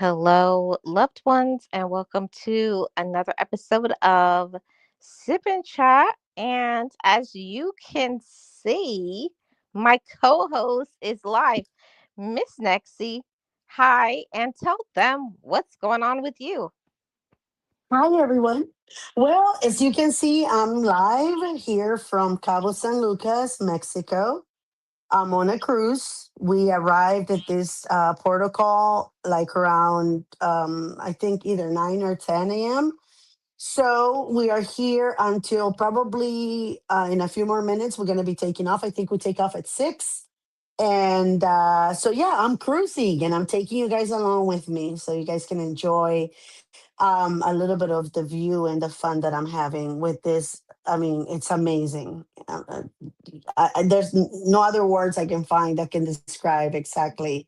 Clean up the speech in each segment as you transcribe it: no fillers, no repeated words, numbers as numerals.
Hello, loved ones, and welcome to another episode of Sip and Chat. And as you can see, my co host is live, Miss Nexy. Hi, and tell them what's going on with you. Hi, everyone. Well, as you can see, I'm live here from Cabo San Lucas, Mexico. I'm on a cruise. We arrived at this protocol like around, I think, either 9 or 10 a.m. So we are here until probably in a few more minutes. We're going to be taking off. I think we take off at 6. And so, yeah, I'm cruising and I'm taking you guys along with me so you guys can enjoy a little bit of the view and the fun that I'm having with this. I mean, it's amazing. There's no other words I can find that can describe exactly,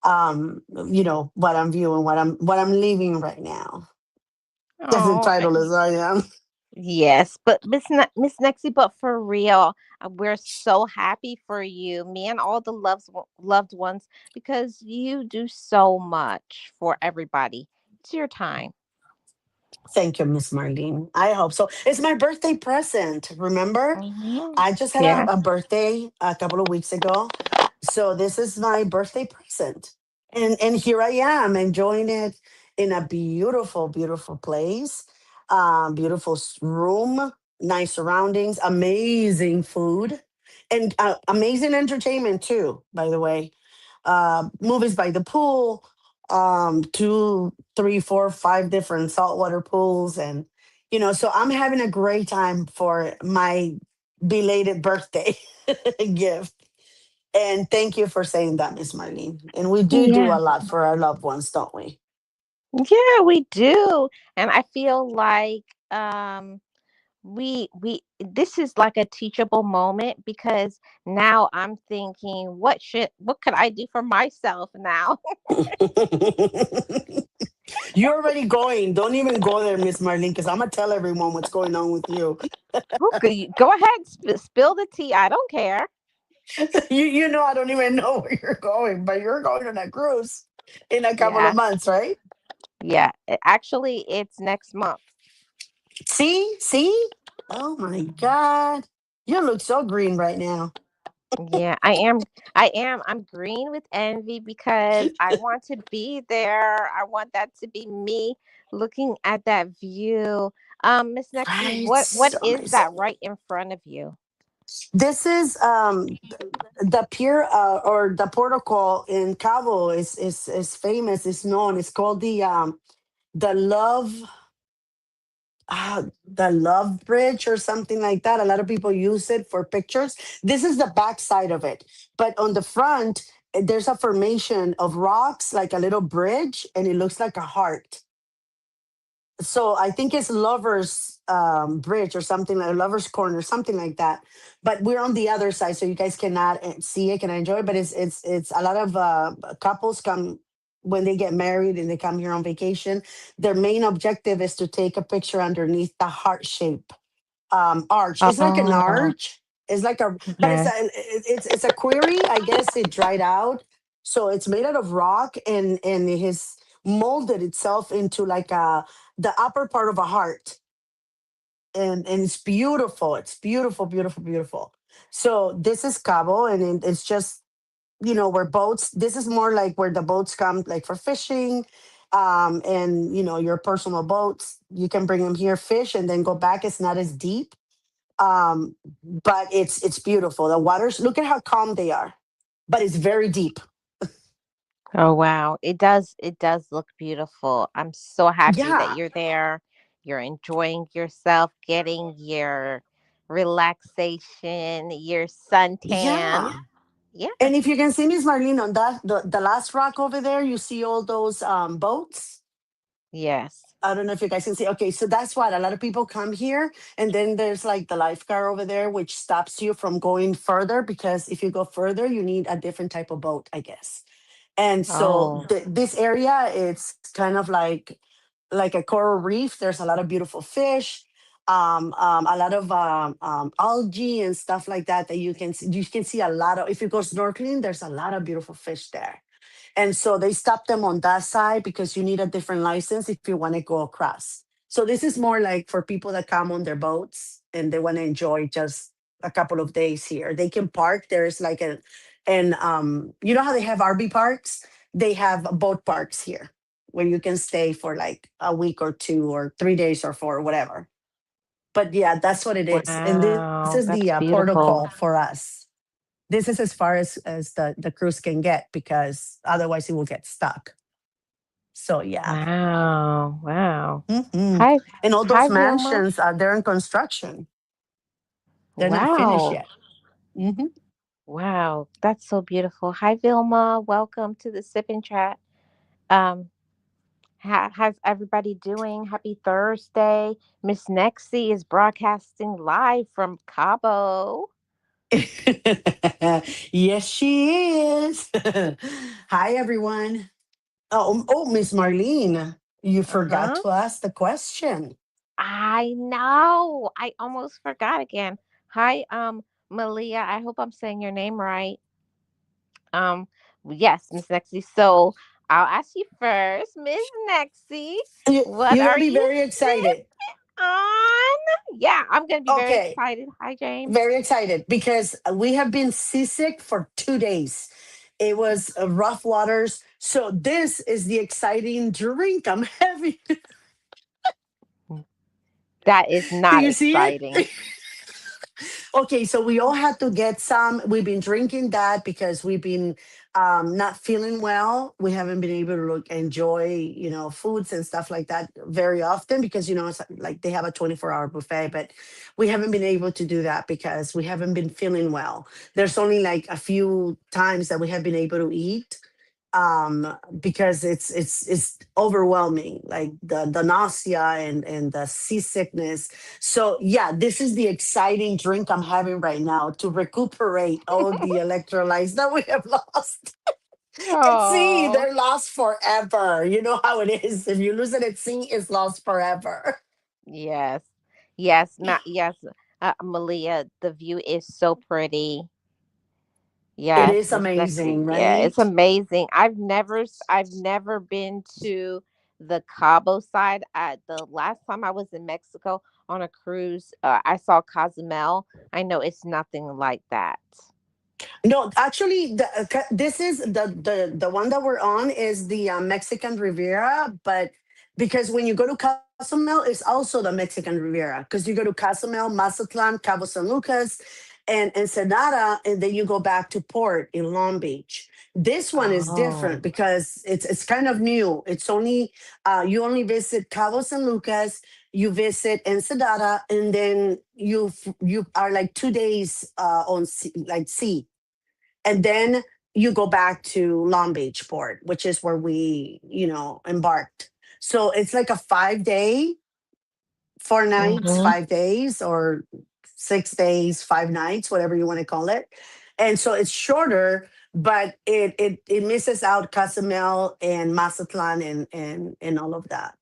what I'm viewing, what I'm living right now. As Oh, entitled as I am. yes, but Miss Nexy, but for real, we're so happy for you, me and all the loved ones, because you do so much for everybody. It's your time. Thank you, Miss Marlene. I hope so. It's my birthday present. Remember, Mhm. I just had Yeah. a birthday a couple of weeks ago. So this is my birthday present. And here I am enjoying it in a beautiful, beautiful place. Beautiful room, nice surroundings, amazing food, and amazing entertainment too, by the way. Movies by the pool, two, three, four, five different saltwater pools, and so I'm having a great time for my belated birthday gift. And thank you for saying that, Miss Marlene. And we do Yeah. a lot for our loved ones, don't we? Yeah, we do. And I feel like we this is like a teachable moment because now I'm thinking what could I do for myself now? You're already going. Don't even go there, Miss Marlene, because I'm gonna tell everyone what's going on with you. Go ahead, spill the tea. I don't care. You know I don't even know where you're going, but you're going on a cruise in a couple of Yeah. months, right? Yeah. Actually, it's next month. See? Oh my God. You look so green right now. Yeah, I am. I am. I'm green with envy because I want to be there. I want that to be me looking at that view. Miss Nexy, Right? what So is amazing. that right in front of you? This is the pier or the protocol in Cabo is famous, is known. It's called the the love bridge or something like that. A lot of people use it for pictures. This is the back side of it, but on the front there's a formation of rocks like a little bridge, and it looks like a heart. So I think it's lovers bridge or something, like lovers corner, something like that. But we're on the other side, so you guys cannot see it, can enjoy it. But it's a lot of couples come when they get married and they come here on vacation. Their main objective is to take a picture underneath the heart shape arch. It's like an Oh, arch. It's like a, but okay. it's a query. I guess it dried out, so it's made out of rock, and it has molded itself into like the upper part of a heart, and it's beautiful. It's beautiful, beautiful, beautiful. So this is Cabo, and it's just where boats. This is more like where the boats come, like for fishing. And your personal boats, you can bring them here, fish, and then go back. It's not as deep, but it's beautiful. The waters, look at how calm they are, but it's very deep. Oh wow. It does look beautiful. I'm so happy that Yeah, you're there. You're enjoying yourself, getting your relaxation, your suntan. yeah. Yeah. And if you can see Miss Marlene on that the last rock over there, you see all those boats. Yes. I don't know if you guys can see. Okay, so that's what a lot of people come here, and then there's like the lifeguard over there, which stops you from going further, because if you go further, you need a different type of boat, I guess. And so Oh. this area, it's kind of like a coral reef. There's a lot of beautiful fish, a lot of algae and stuff like that, that you can see a lot of. If you go snorkeling, there's a lot of beautiful fish there. And so they stop them on that side because you need a different license if you want to go across. So this is more like for people that come on their boats and they want to enjoy just a couple of days here. They can park. There's like a, and you know how they have RV parks? They have boat parks here where you can stay for like a week or two or 3 days or four, whatever. But yeah, that's what it is. And this is the Wow, that's protocol beautiful. for us. This is as far as the cruise can get because otherwise it will get stuck. So yeah. Wow, wow. Hmm. Hi, And all hi, those Vilma. mansions, they're in construction. They're not finished Wow, yet. Hmm. wow, that's so beautiful. Hi, Vilma. Welcome to the Sip and Chat. Um, how's everybody doing? Happy Thursday. Miss Nexy is broadcasting live from Cabo. Yes, she is. Hi, everyone. Oh, Miss Marlene, you Uh forgot huh. to ask the question. I know. I almost forgot again. Hi, Malia. I hope I'm saying your name right. Um, yes, Miss Nexy. So I'll ask you first, Miss Nexy. What You're are gonna be you very excited. sipping on? Yeah, I'm gonna be very Okay, excited. Hi, James. very excited because we have been seasick for 2 days. It was rough waters. So this is the exciting drink I'm having. That is Do not you see it? exciting. Okay, so we all had to get some. We've been drinking that because we've been not feeling well. We haven't been able to enjoy, foods and stuff like that very often because, it's like they have a 24-hour buffet, but we haven't been able to do that because we haven't been feeling well. There's only like a few times that we have been able to eat because it's overwhelming, like the nausea and the seasickness. So yeah, this is the exciting drink I'm having right now to recuperate all the electrolytes that we have lost. At sea, Oh, they're lost forever. You know how it is. If you lose it at sea, it's lost forever. yes. Yes, yes. Malia, the view is so pretty. It Yes, is Miss Lexi. amazing, Yeah, it's right? amazing. I've never been to the Cabo side. The last time I was in Mexico on a cruise, I saw Cozumel. I know it's nothing like that. No, actually, this is the one that we're on is the Mexican Riviera, but because when you go to Cozumel, it's also the Mexican Riviera because you go to Cozumel, Mazatlan, Cabo San Lucas, and Ensenada, and then you go back to port in Long Beach. This one is different Oh. because it's kind of new. It's only you only visit Cabo San Lucas, you visit Ensenada, and then you are like 2 days on sea, like sea, and then you go back to Long Beach port, which is where we, embarked. So it's like a 5 day, 4 nights, Mm-hmm. 5 days, or 6 days, 5 nights, whatever you want to call it. And so it's shorter, but it misses out Cozumel and Mazatlan and all of that.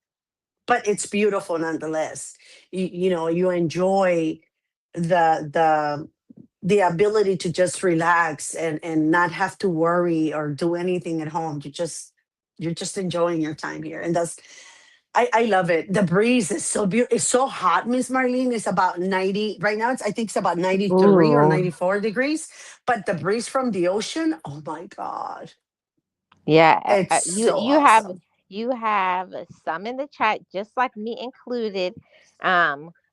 But it's beautiful nonetheless. You enjoy the the ability to just relax and not have to worry or do anything at home. You're just enjoying your time here, and I love it. The breeze is so beautiful. It's so hot, Miss Marlene. It's about 90 right now. I think it's about 93 or Ooh. 94 degrees. But the breeze from the ocean, oh my god, Yeah, it's you so awesome. you have some in the chat, just like me included.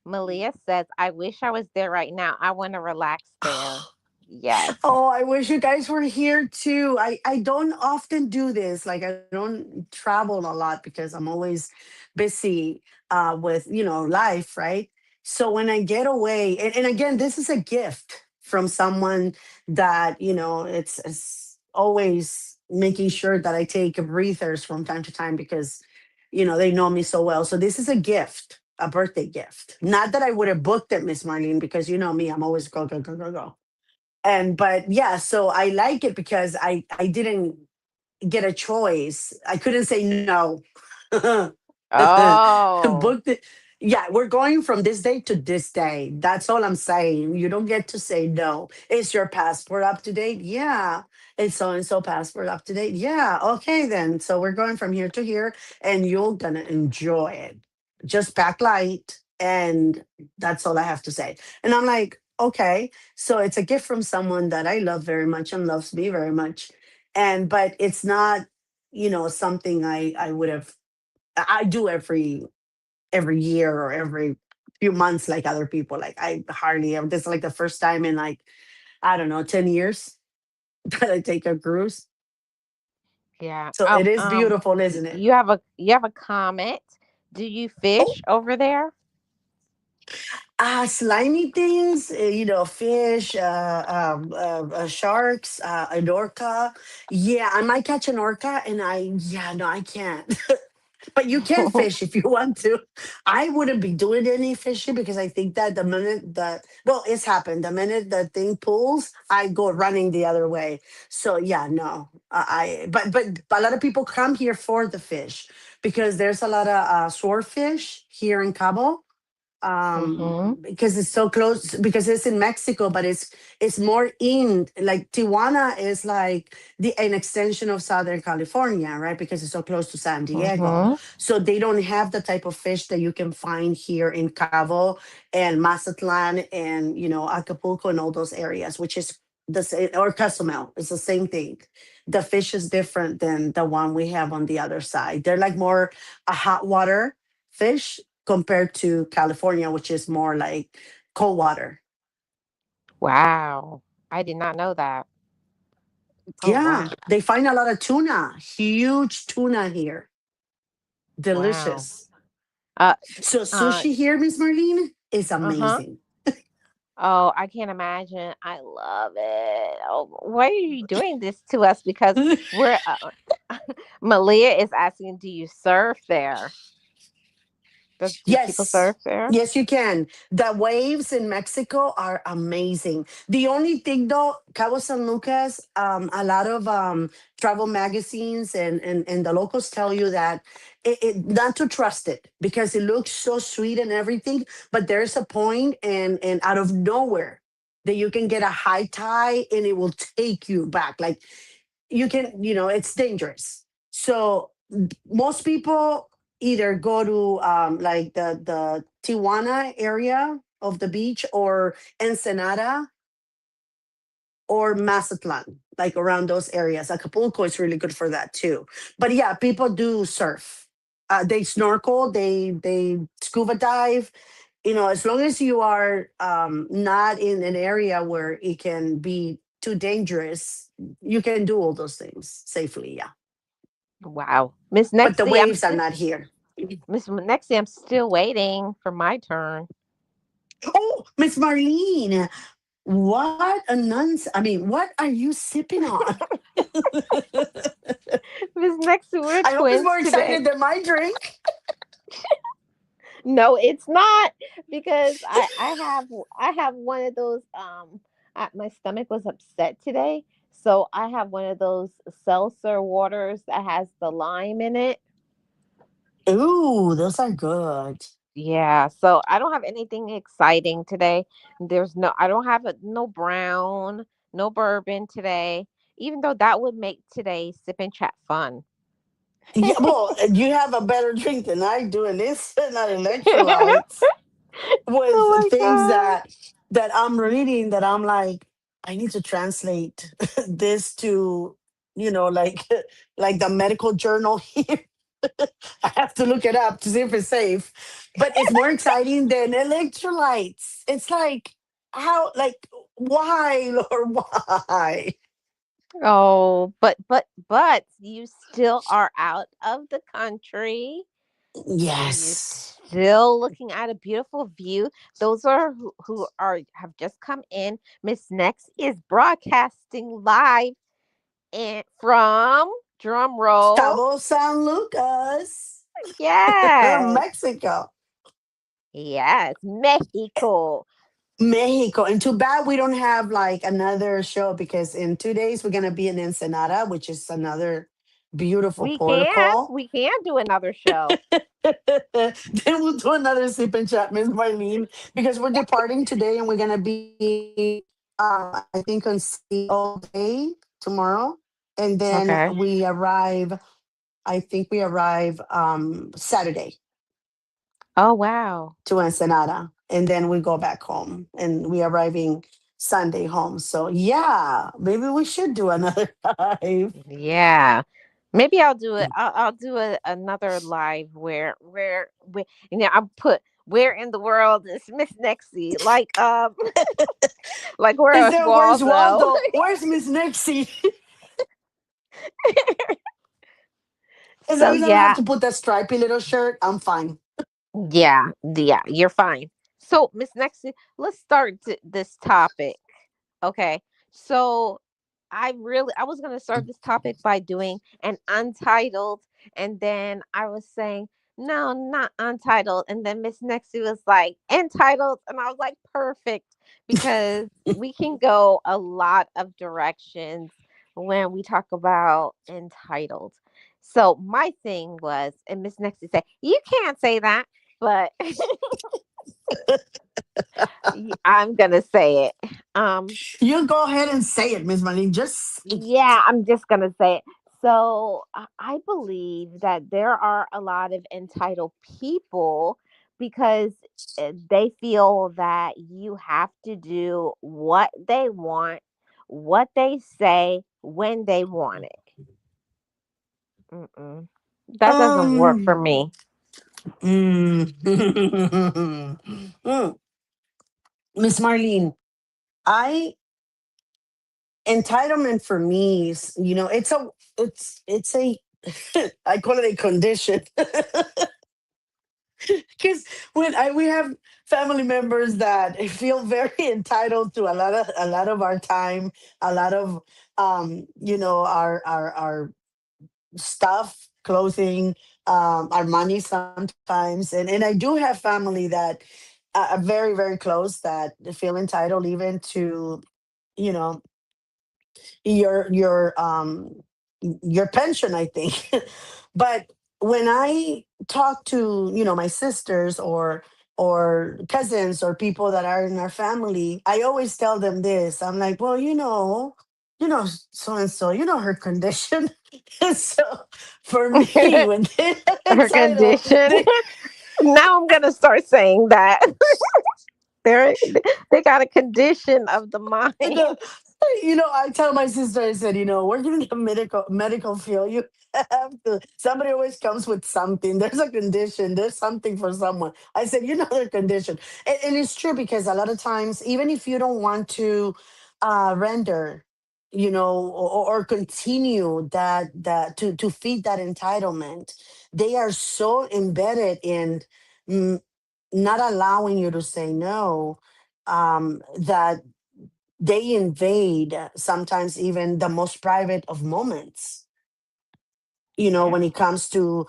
Malia says, "I wish I was there right now. I want to relax there." Yes. Oh, I wish you guys were here too. I don't often do this. Like I don't travel a lot because I'm always busy with life, right? So when I get away, and again, this is a gift from someone that it's always making sure that I take breathers from time to time because they know me so well. So this is a gift, a birthday gift. Not that I would have booked it, Miss Marlene, because you know me, I'm always go go go go go. And but yeah, so I like it because I didn't get a choice. I couldn't say no. Oh, Booked it. Yeah, we're going from this day to this day. That's all I'm saying. You don't get to say no. Is your passport up to date? Yeah. Is so and so passport up to date? Yeah. Okay, then. So we're going from here to here, and you're gonna enjoy it. Just pack light, and that's all I have to say. And I'm like, okay. So it's a gift from someone that I love very much and loves me very much. And but it's not, something I would have I do every year or every few months like other people. Like I hardly ever. This is like the first time in like, I don't know, 10 years that I take a cruise. Yeah. So it is beautiful, isn't it? You have a comment. Do you Oh, fish over there? slimy things, fish, sharks, an orca. Yeah, I might catch an orca, and yeah, no, I can't. But you can fish if you want to. I wouldn't be doing any fishing because I think that the minute that, well, it's happened. The minute the thing pulls, I go running the other way. So yeah, no, but a lot of people come here for the fish because there's a lot of swordfish here in Cabo, Mm-hmm. because it's so close, because it's in Mexico, but it's more in, like, Tijuana is like an extension of Southern California, right? Because it's so close to San Diego. Mm-hmm. So they don't have the type of fish that you can find here in Cabo and Mazatlan and, Acapulco and all those areas, which is the same, or Cozumel. It's the same thing. The fish is different than the one we have on the other side. They're like more a hot water fish compared to California, which is more like cold water. Wow. I did not know that. Oh Yeah, wow. they find a lot of tuna, huge tuna here. Wow. Delicious. Uh So uh sushi here, Miss Marlene, is uh-huh. amazing. Oh, I can't imagine. I love it. Oh, why are you doing this to us? Because we're Malia is asking, do you surf there? Do people Yes. surf there? Yes, you can. The waves in Mexico are amazing. The only thing though, Cabo San Lucas, a lot of travel magazines and the locals tell you that not to trust it because it looks so sweet and everything, but there's a point and out of nowhere that you can get a high tide and it will take you back. Like you can, it's dangerous. So most people either go to like the Tijuana area of the beach or Ensenada or Mazatlan, like around those areas. Acapulco is really good for that too. But yeah, people do surf. They snorkel, they scuba dive. As long as you are not in an area where it can be too dangerous, you can do all those things safely. Yeah, Wow. but the waves are not here. Miss Nexy, I'm still waiting for my turn. Oh, Miss Marlene, what a nuns! I mean, what are you sipping on? Miss Nexy, we're I hope it's twins more today. excited than my drink. No, it's not because I have one of those my stomach was upset today. So I have one of those seltzer waters that has the lime in it. Ooh, those are good. Yeah, so I don't have anything exciting today. I don't have no brown, no bourbon today, even though that would make today sip and chat fun. Yeah, well, you have a better drink than I do, and it's not electrolytes with Oh my things god. that I'm reading that I'm like, I need to translate this to, like like the medical journal here. I have to look it up to see if it's safe. But it's more exciting than electrolytes. It's like how, like, why, Lord, why? Oh, but you still are out of the country. You Yes. still looking at a beautiful view. Those are who are have just come in. Miss Next is broadcasting live and from drum roll. Cabo San Lucas, Yes. Mexico. Yes, Mexico. Mexico. And too bad we don't have like another show because in 2 days we're gonna be in Ensenada, which is another. beautiful We can. protocol. We can do another show. Then we'll do another sip and chat, Miss Marlene, because we're departing today and we're gonna be I think on sea all day tomorrow. And then Okay. we arrive, I think we arrive Saturday Oh wow. to Ensenada. And then we go back home and we arriving Sunday home. So yeah, maybe we should do another live. Yeah. Maybe I'll do it. I'll do another live where I'll put where in the world is Miss Nexy? like where is Instead of where's Waldo? Waldo? Where's Miss Nexie? As long So as I don't have yeah, to put that stripy little shirt, I'm fine. yeah, you're fine. So Miss Nexy, let's start this topic. Okay. So I was going to start this topic by doing an untitled, and then I was saying no, not untitled, and then Miss Nexie was like entitled, and I was like perfect, because we can go a lot of directions when we talk about entitled. So my thing was, and Miss Nexie said you can't say that, but I'm gonna say it. You go ahead and say it, Miss Marlene. Just say it. Yeah, I'm just gonna say it. So I believe that there are a lot of entitled people because they feel that you have to do what they want, what they say, when they want it. Mm-mm. That doesn't work for Um, me. mm. Mm. Miss Marlene, I entitlement for me is, it's a I call it a condition. Because when I we have family members that feel very entitled to a lot of our time, a lot of our stuff, clothing, our money sometimes, and I do have family that are very very close that feel entitled even to you know your pension, I think. But when I talk to my sisters or cousins or people that are in our family, I always tell them this. I'm like, well, so and so, her condition. So for me, when they Her entitled, condition. they Now I'm gonna start saying that they're they got a condition of the mind. the, I tell my sister, I said, working in the medical field, you have to. Somebody always comes with something. There's a condition. There's something for someone. I said, their condition, and it's true because a lot of times, even if you don't want to render, or continue that to feed that entitlement, they are so embedded in mm, not allowing you to say no, that they invade sometimes even the most private of moments, Yeah. when it comes to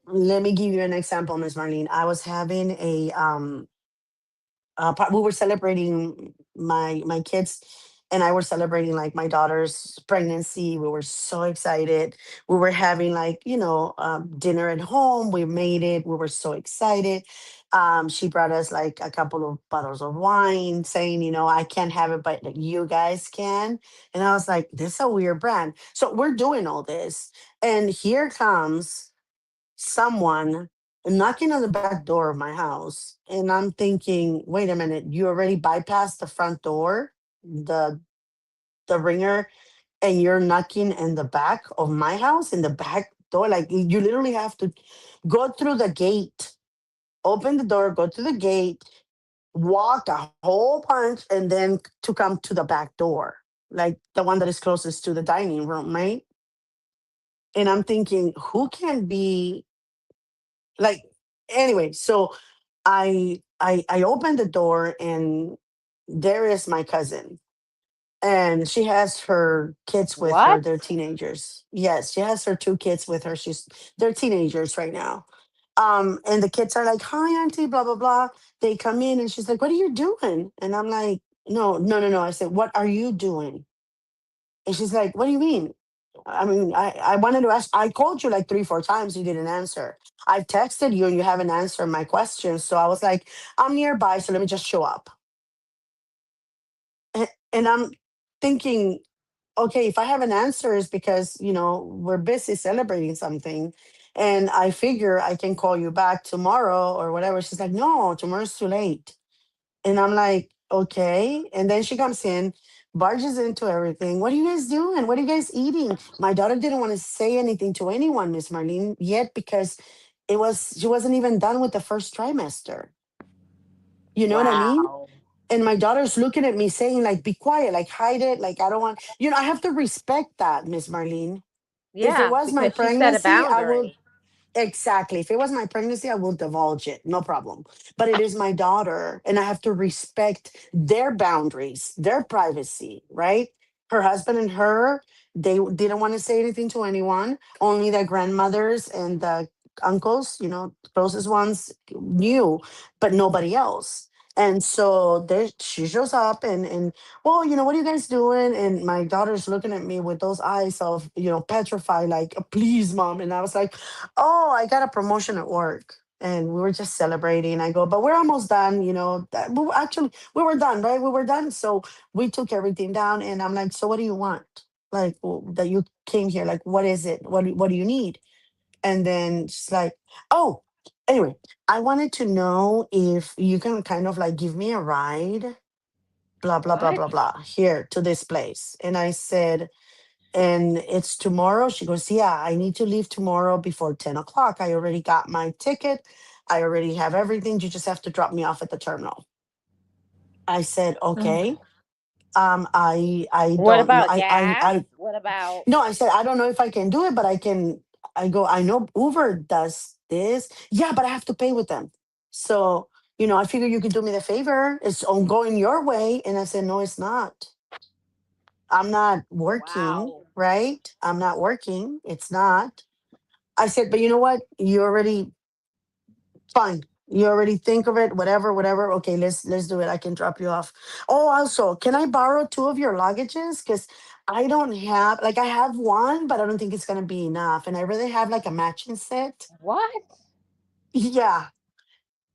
let me give you an example, Miss Marlene. I was having we were celebrating my kids and I were celebrating like my daughter's pregnancy. We were so excited. We were having like dinner at home. We made it. We were so excited. She brought us like a couple of bottles of wine, saying, I can't have it, but like, you guys can. And I was like, this is a weird brand. So we're doing all this, and here comes someone knocking on the back door of my house, and I'm thinking, wait a minute, you already bypassed the front door, the ringer, and you're knocking in the back of my house, in the back door. Like, you literally have to go through the gate, open the door, go to the gate, walk a whole bunch, and then to come to the back door, like the one that is closest to the dining room, right? And I'm thinking, who can be like, anyway. So I opened the door, and there is my cousin, and she has her kids with her. What? They're teenagers. Yes, she has her two kids with her. They're teenagers right now. And the kids are like, hi auntie, blah blah blah. They come in and she's like, what are you doing? And I'm like, no no no no. I said, what are you doing? And she's like, what do you mean? I mean, I wanted to ask. I called you like three, four times. You didn't answer. I texted you and you haven't answered my questions. So I was like, I'm nearby. So let me just show up. And I'm thinking, okay, if I have an answer, it's because, we're busy celebrating something. And I figure I can call you back tomorrow or whatever. She's like, no, tomorrow's too late. And I'm like, okay. And then she comes in, barges into everything. What are you guys doing? What are you guys eating? My daughter didn't want to say anything to anyone, Miss Marlene, yet because she wasn't even done with the first trimester. You know what I mean? Wow. And my daughter's looking at me saying, like, be quiet, like hide it. Like, I don't want, I have to respect that, Miss Marlene. If it Yeah, was my because she set a pregnancy, I will. boundary. Exactly. If it was my pregnancy, I will divulge it. No problem. But it is my daughter, and I have to respect their boundaries, their privacy, right? Her husband and her, they didn't want to say anything to anyone. Only their grandmothers and the uncles, closest ones knew, but nobody else. And so there she shows up and well, what are you guys doing? And my daughter's looking at me with those eyes of, petrified, like, please, mom. And I was like, oh, I got a promotion at work. And we were just celebrating. I go, but we're almost done, actually, we were done, right? We were done. So we took everything down. And I'm like, so what do you want? Like, that you came here. Like, what is it? What do you need? And then she's like, oh, anyway, I wanted to know if you can kind of like give me a ride, blah, blah, blah, What? blah, blah, here to this place. And I said, and it's tomorrow. She goes, yeah, I need to leave tomorrow before 10 o'clock. I already got my ticket. I already have everything. You just have to drop me off at the terminal. I said, okay. I What don't know. about gas? I What about no, I said, I don't know if I can do it, but I can. I go, I know Uber does this. Yeah, but I have to pay with them. So, I figure you could do me the favor. It's on going your way. And I said, no, it's not. I'm not working, wow? right? I'm not working. It's not. I said, but you know what? You already fine. You already think of it, whatever, whatever. Okay, let's do it. I can drop you off. Oh, also, can I borrow two of your luggages? Because I don't have like I have one, but I don't think it's gonna be enough. And I really have like a matching set. What? Yeah.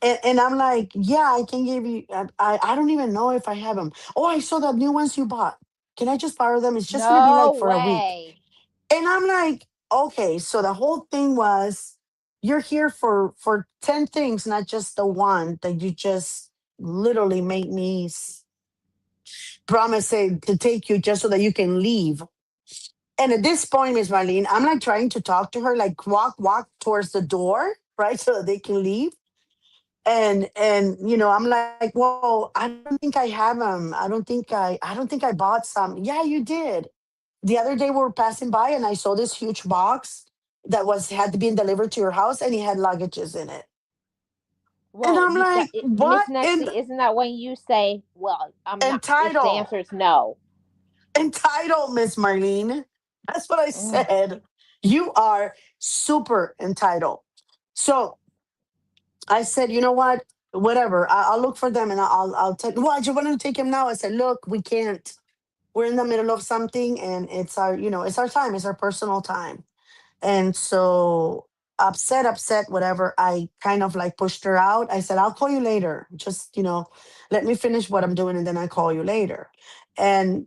And I'm like, yeah, I can give you. I don't even know if I have them. Oh, I saw the new ones you bought. Can I just borrow them? It's just gonna be No like for a week. way. And I'm like, okay, so the whole thing was you're here for 10 things, not just the one that you just literally made me promise to take you just so that you can leave. And at this point, Miss Marlene, I'm like trying to talk to her, like walk towards the door, right? So that they can leave. And I'm like, well, I don't think I have them. I don't think I bought some. Yeah, you did. The other day we were passing by and I saw this huge box that was had been delivered to your house and it had luggages in it. And Well, I'm you that like, Miss what in Nexy, isn't that when you say, "Well, I'm not." If the entitled? answer is no. Entitled, Miss Marlene. That's what I Mm. said. You are super entitled. So I said, you know what? Whatever. I'll look for them and I'll tell. Well, I just wanted to take him now. I said, look, we can't. We're in the middle of something, and it's our time. It's our personal time. And so upset, whatever. I kind of like pushed her out. I said, I'll call you later. Just let me finish what I'm doing, and then I call you later. And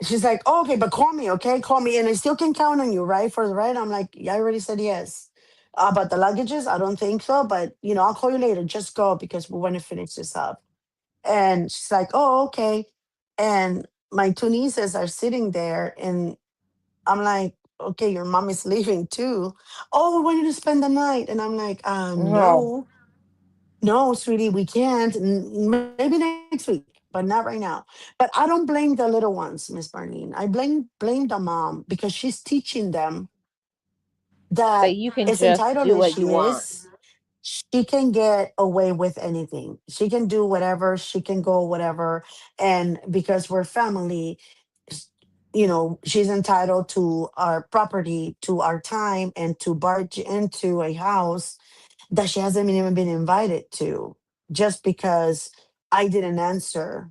she's like, oh, okay, but call me, okay? Call me, and I still can count on you, right? For the ride. I'm like, yeah, I already said yes. But the luggages, I don't think so. But I'll call you later. Just go because we want to finish this up. And she's like, oh, okay. And my two nieces are sitting there, and I'm like, okay, your mom is leaving too. Oh, we wanted to spend the night. And I'm like, No. no, no, sweetie, we can't. Maybe next week, but not right now. But I don't blame the little ones, Miss Barnine. I blame the mom because she's teaching them that That you can as just entitled do as what you she want. is, she can get away with anything. She can do whatever, she can go whatever. And because we're family, s- she's entitled to our property, to our time, and to barge into a house that she hasn't even been invited to just because I didn't answer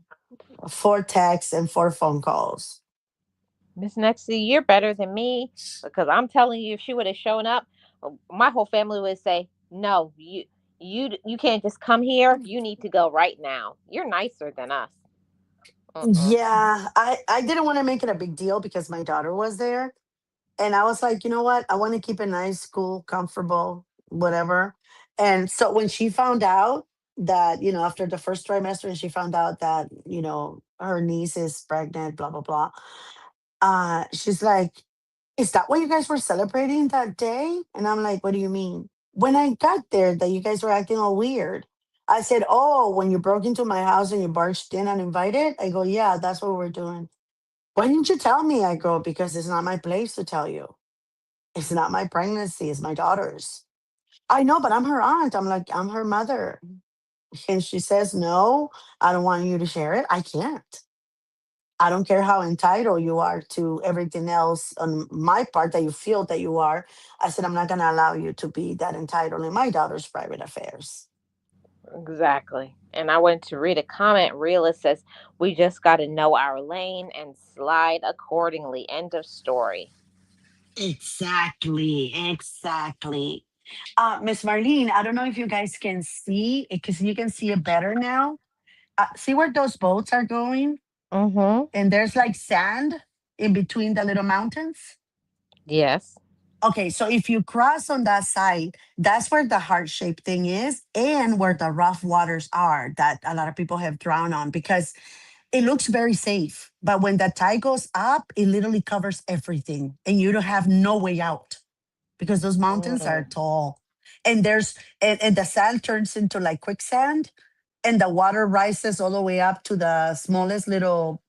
4 texts and 4 phone calls. Miss Nexy, you're better than me because I'm telling you, if she would have shown up, my whole family would say, "No, you can't just come here. You need to go right now. You're nicer than us." Mm-mm. Yeah, I didn't want to make it a big deal because my daughter was there. And I was like, you know what? I want to keep it nice, cool, comfortable, whatever. And so when she found out that, after the first trimester, and she found out that, her niece is pregnant, blah, blah, blah, she's like, is that what you guys were celebrating that day? And I'm like, what do you mean? When I got there, that you guys were acting all weird. I said, oh, when you broke into my house and you barged in uninvited? I go, yeah, that's what we're doing. Why didn't you tell me? I go, because it's not my place to tell you. It's not my pregnancy, it's my daughter's. I know, but I'm her aunt. I'm like, I'm her mother. And she says, no, I don't want you to share it. I can't. I don't care how entitled you are to everything else on my part that you feel that you are. I said, I'm not going to allow you to be that entitled in my daughter's private affairs. Exactly. And I went to read a comment reel. It says, "We just got to know our lane and slide accordingly." End of story. Exactly, exactly. Miss Marlene, I don't know if you guys can see it because you can see it better now. See where those boats are going? Mm-hmm. And there's like sand in between the little mountains. Yes. Okay, so if you cross on that side, that's where the heart shaped thing is and where the rough waters are that a lot of people have drowned on because it looks very safe. But when the tide goes up, it literally covers everything and you don't have no way out because those mountains are Mm. tall. And and the sand turns into like quicksand and the water rises all the way up to the smallest little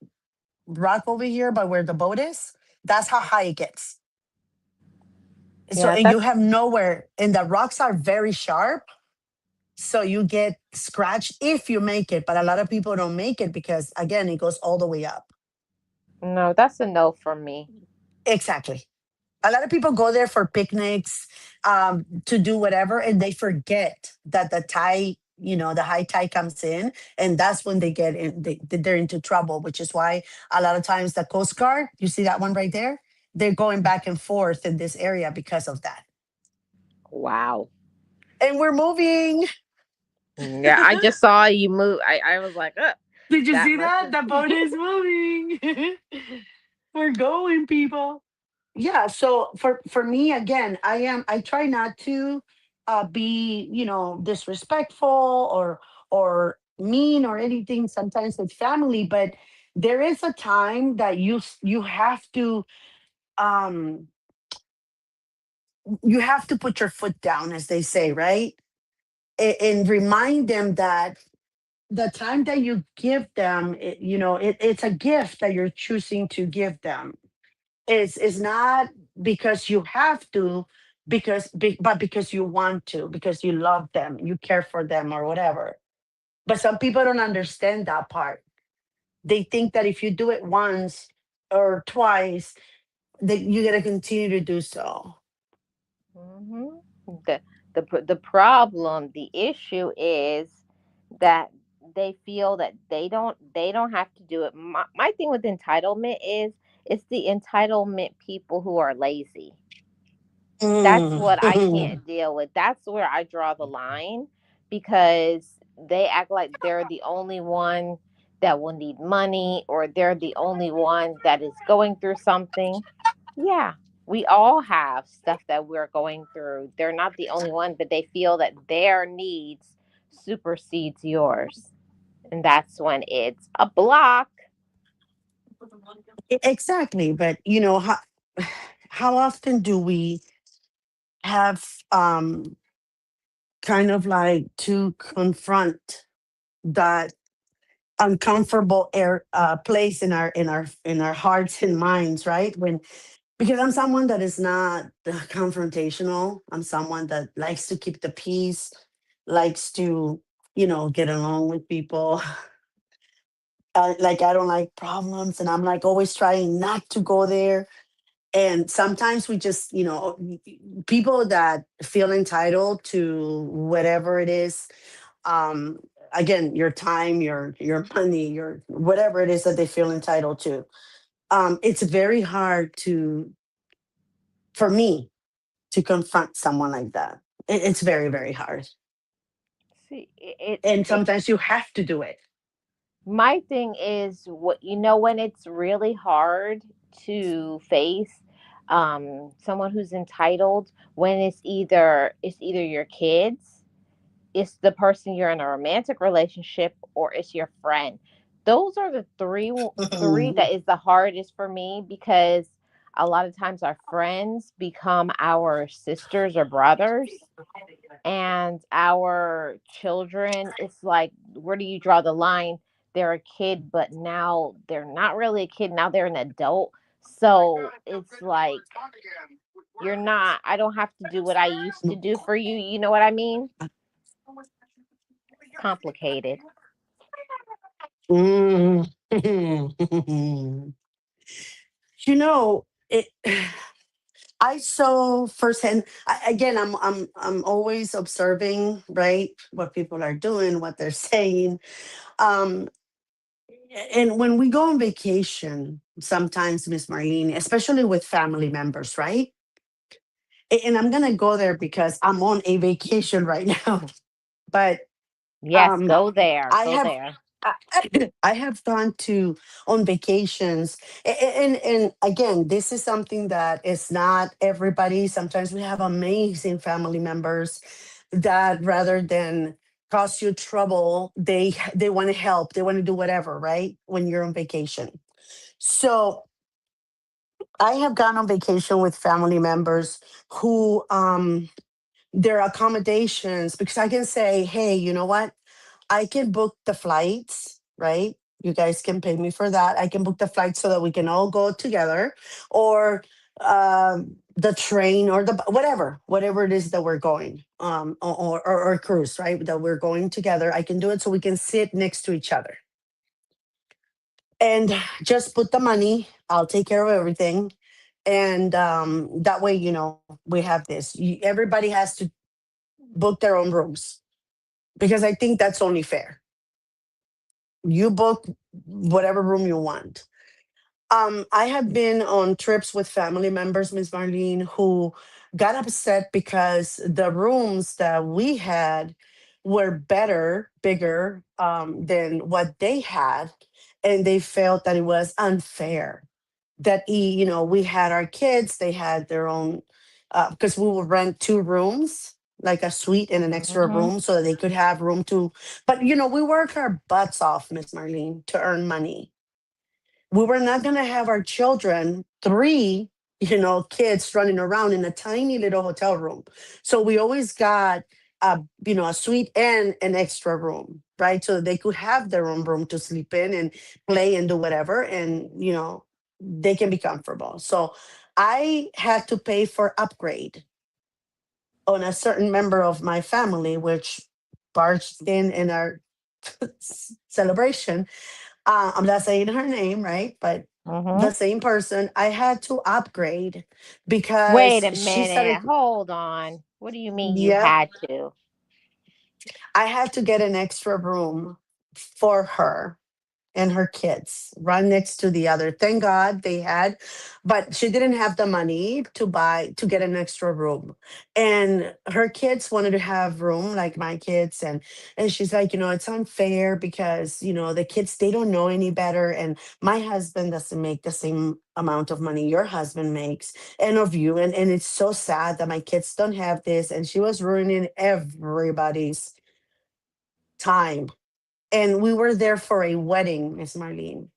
rock over here by where the boat is. That's how high it gets. So, Yeah, and you that's have nowhere, and the rocks are very sharp. So you get scratched if you make it, but a lot of people don't make it because, again, it goes all the way up. no, that's a no for me. Exactly. A lot of people go there for picnics, to do whatever, and they forget that the tide, the high tide comes in, and that's when they get in. They're into trouble, which is why a lot of times the Coast Guard, you see that one right there, they're going back and forth in this area because of that. Wow. And we're moving. Yeah, I just saw you move. I was like, Did you that see must that? have. The boat is moving. We're going, people. Yeah. So for me, again, I try not to be, disrespectful or mean or anything. Sometimes with family, but there is a time that you have to um put your foot down, as they say, right? And remind them that the time that you give them, it's a gift that you're choosing to give them. It's not because you have to, but because you want to, because you love them, you care for them, or whatever. But some people don't understand that part. They think that if you do it once or twice, that you gotta continue to do so. Hmm. The problem, the issue is that they feel that they don't have to do it. My thing with entitlement is it's the entitlement people who are lazy. That's Mm. what I can't deal with. That's where I draw the line because they act like they're the only one that will need money or they're the only one that is going through something. Yeah, we all have stuff that we're going through. They're not the only one, but they feel that their needs supersedes yours. And that's when it's a block. Exactly, but how often do we have kind of like to confront that uncomfortable place in our hearts and minds, right? When because I'm someone that is not confrontational. I'm someone that likes to keep the peace, likes to get along with people. Like I don't like problems, and I'm like always trying not to go there. And sometimes we just people that feel entitled to whatever it is, um again, your time, your money, your whatever it is that they feel entitled to, It's very hard to for me to confront someone like that. It's very, very hard. See, it, And it sometimes you have to do it. my thing is what when it's really hard to face someone who's entitled, when it's either your kids, it's the person you're in a romantic relationship, or it's your friend. Those are the three that is the hardest for me, because a lot of times our friends become our sisters or brothers, and our children, it's like, where do you draw the line? They're a kid, but now they're not really a kid, now they're an adult. So it's like, you're not I don't have to do what I used to do for you, you know what I mean? It's complicated. Mm. You know, it. I saw firsthand. Again, I'm always observing, right, what people are doing, what they're saying. Um, and when we go on vacation, sometimes, Miss Marlene, especially with family members, right? And I'm gonna go there because I'm on a vacation right now. But Yes, um, go there, I go have there. I have gone to on vacations, and again, this is something that is not everybody. Sometimes we have amazing family members that rather than cause you trouble, they want to help, they want to do whatever, right? When you're on vacation, so I have gone on vacation with family members who their accommodations, because I can say, hey, you know what? I can book the flights, right? You guys can pay me for that. I can book the flights so that we can all go together, or the train, or the whatever it is that we're going, or cruise, right? That we're going together. I can do it so we can sit next to each other and just put the money. I'll take care of everything, and that way, we have this. Everybody has to book their own rooms, because I think that's only fair. You book whatever room you want. I have been on trips with family members, Miss Marlene, who got upset because the rooms that we had were better, bigger, than what they had, and they felt that it was unfair. That we had our kids, they had their own, because we would rent two rooms, like a suite and an extra Hmm. room, so that they could have room to. But we work our butts off, Miss Marlene, to earn money. We were not going to have our children, three, kids running around in a tiny little hotel room. So we always got a suite and an extra room, right? So they could have their own room to sleep in and play and do whatever, and they can be comfortable. So I had to pay for upgrade on a certain member of my family, which barged in our celebration. I'm not saying her name, right? But Hmm. the same person, I had to upgrade Wait because a she minute, started. hold on, what do you mean you Yep, had to? I had to get an extra room for her and her kids right next to the other. Thank God they had, but she didn't have the money to get an extra room. And her kids wanted to have room like my kids, and she's like, it's unfair because, the kids, they don't know any better, and my husband doesn't make the same amount of money your husband makes, and of you, and it's so sad that my kids don't have this. And she was ruining everybody's time. And we were there for a wedding, Miss Marlene,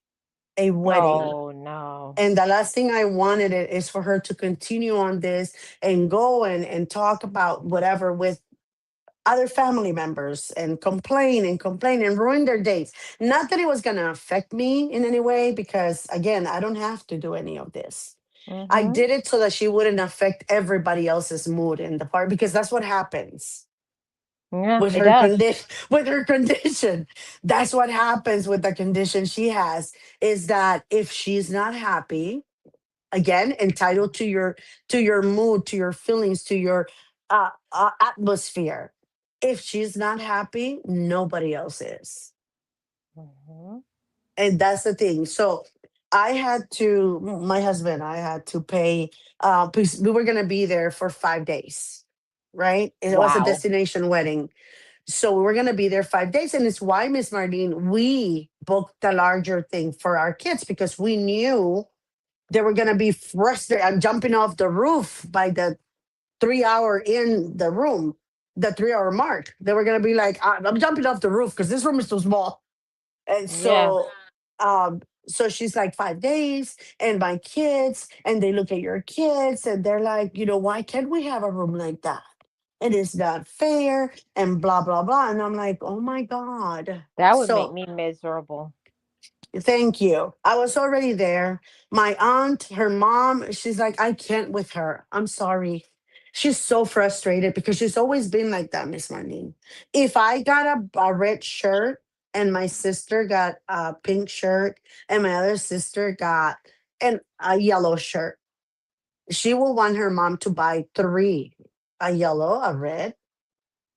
a wedding. Oh no. And the last thing I wanted it is for her to continue on this and go and talk about whatever with other family members and complain and ruin their days. Not that it was going to affect me in any way, because again, I don't have to do any of this. I Hmm. did it so that she wouldn't affect everybody else's mood in the part, because that's what happens Yeah, with it her does. condition. With her condition, that's what happens with the condition she has, is that if she's not happy, again, entitled to your mood, to your feelings, to your atmosphere, if she's not happy, nobody else is. Hmm. And that's the thing. So I had to, my husband, I had to pay, because we were going to be there for 5 days, right? It was a Wow. destination wedding. So we were going to be there 5 days. And it's why, Miss Marlene, we booked the larger thing for our kids because we knew they were going to be frustrated. I'm jumping off the roof by the 3 hour in the room, the 3 hour mark. They were going to be like, I'm jumping off the roof because this room is too small. And Yeah, so she's like 5 days and my kids, and they look at your kids and they're like, why can't we have a room like that? It is not fair and blah blah blah. And I'm like, oh my God. that would make So me miserable. thank you. I was already there. My aunt, her mom, she's like, I can't with her. I'm sorry. She's so frustrated because she's always been like that, Miss Marlene. If I got a red shirt and my sister got a pink shirt and my other sister got a yellow shirt, she will want her mom to buy three, a yellow, a red,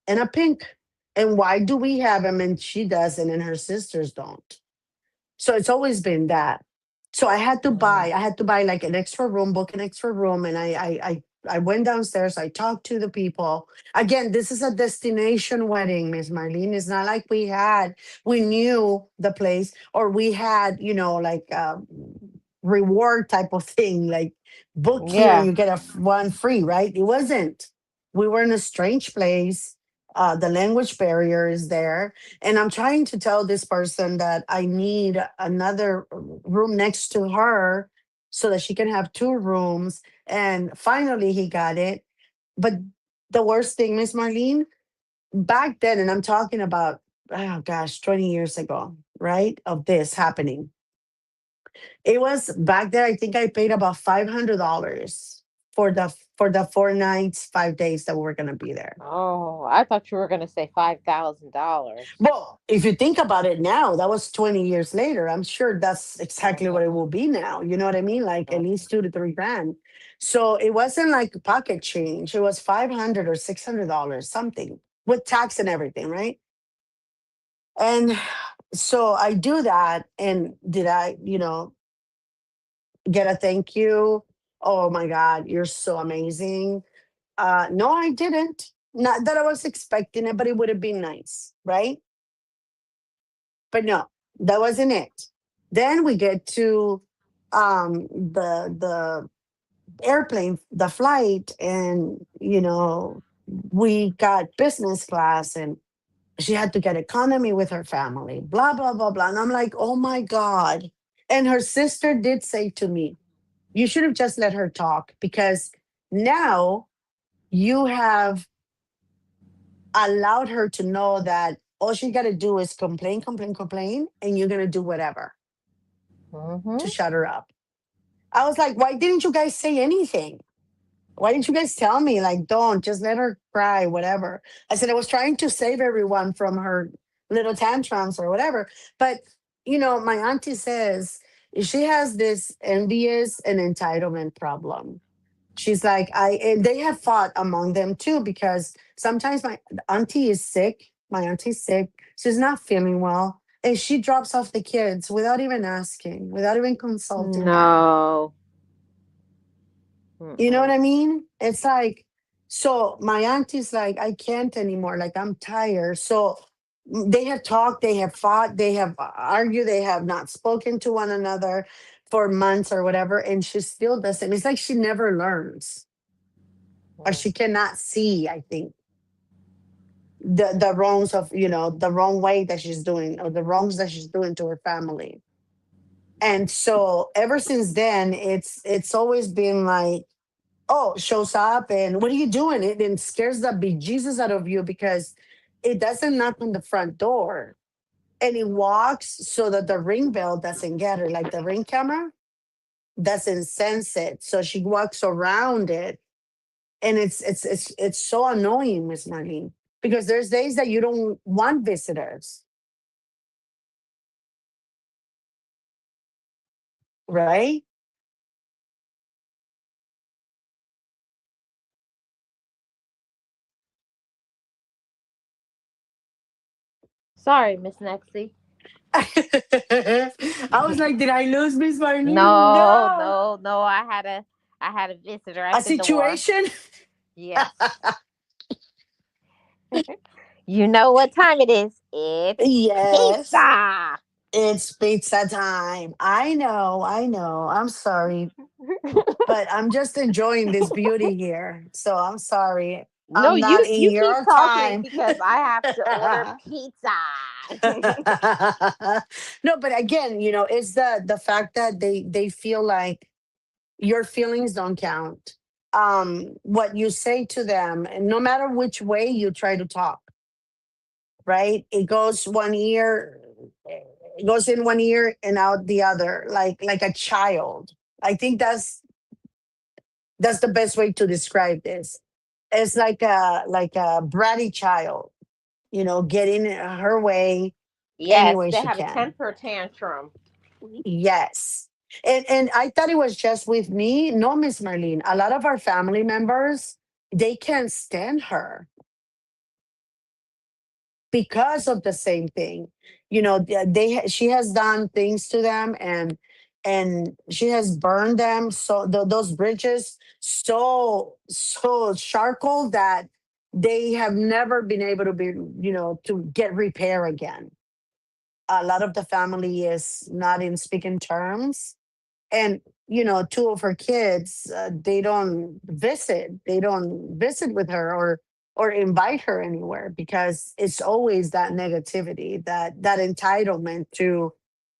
and a pink. And why do we have them and she doesn't and her sisters don't? So it's always been that. So Mm. I had to buy like an extra room, book an extra room, and I went downstairs. I talked to the people. Again, this is a destination wedding, Miss Marlene. It's not like we knew the place or we had, like reward type of thing, like book here and Yeah. you get one free, right? It wasn't. We were in a strange place. The language barrier is there, and I'm trying to tell this person that I need another room next to her so that she can have two rooms. And finally, he got it. But the worst thing, Miss Marlene, back then, and I'm talking about, oh gosh, 20 years ago, right? Of this happening. It was back there, I think I paid about $500 for the 4 nights, 5 days that we were gonna be there. Oh, I thought you were gonna say $5,000. Well, if you think about it now, that was 20 years later. I'm sure that's exactly what it will be now. You know what I mean? Like at least 2 to 3 grand. So it wasn't like pocket change. It was 500 or $600, something with tax and everything, right? And so I do that. And did I, get a thank you? Oh my God, you're so amazing. No, I didn't. Not that I was expecting it, but it would have been nice, right? But no, that wasn't it. Then we get to the airplane, the flight, and we got business class, and she had to get economy with her family. Blah blah blah blah. And I'm like, oh my God. And her sister did say to me, "You should have just let her talk because now you have allowed her to know that all she got to do is complain, complain, complain, and you're gonna do whatever to Mm-hmm. shut her up." I was like, why didn't you guys say anything? Why didn't you guys tell me? Like, don't just let her cry, whatever. I said, I was trying to save everyone from her little tantrums or whatever. But, my auntie says she has this envious and entitlement problem. She's like, and they have fought among them too, because sometimes my auntie is sick. My auntie's sick. She's not feeling well. And she drops off the kids without even asking, without even consulting her. No. You know what Mm-mm. I mean? It's like, so my auntie's like, I can't anymore. Like, I'm tired. So they have talked, they have fought, they have argued, they have not spoken to one another for months or whatever. And she still doesn't. It's like she never learns or Mm. she cannot see, I think, the wrongs of, the wrong way that she's doing or the wrongs that she's doing to her family. And so ever since then, it's always been like, oh, shows up and what are you doing? It scares the bejesus out of you because it doesn't knock on the front door and it walks so that the ring bell doesn't get her, like the ring camera doesn't sense it. So she walks around it. And it's so annoying, Miss Marlene, because there's days that you don't want visitors, right? Sorry, Miss Nexy. I was like, did I lose Miss Marlene? No, No. no, no. I had a visitor A at the door. situation? Yes. You know what time it is? It's Yes. pizza. It's pizza time. I know. I know. I'm sorry, but I'm just enjoying this beauty here. So I'm sorry. No, I'm not you in keep your talking time. because I have to order pizza. No, but again, it's the fact that they feel like your feelings don't count. What you say to them, and no matter which way you try to talk, right? It goes one ear, it goes in one ear and out the other, like a child. I think that's the best way to describe this. It's like a bratty child, getting her way any Yes, way they she have a can. temper tantrum. Yes. And I thought it was just with me. No, Miss Marlene. A lot of our family members, they can't stand her because of the same thing. She has done things to them, and she has burned them, so those bridges so charcoal that they have never been able to be, to get repair again. A lot of the family is not in speaking terms, and two of her kids, they don't visit with her, or invite her anywhere, because it's always that negativity, that entitlement to,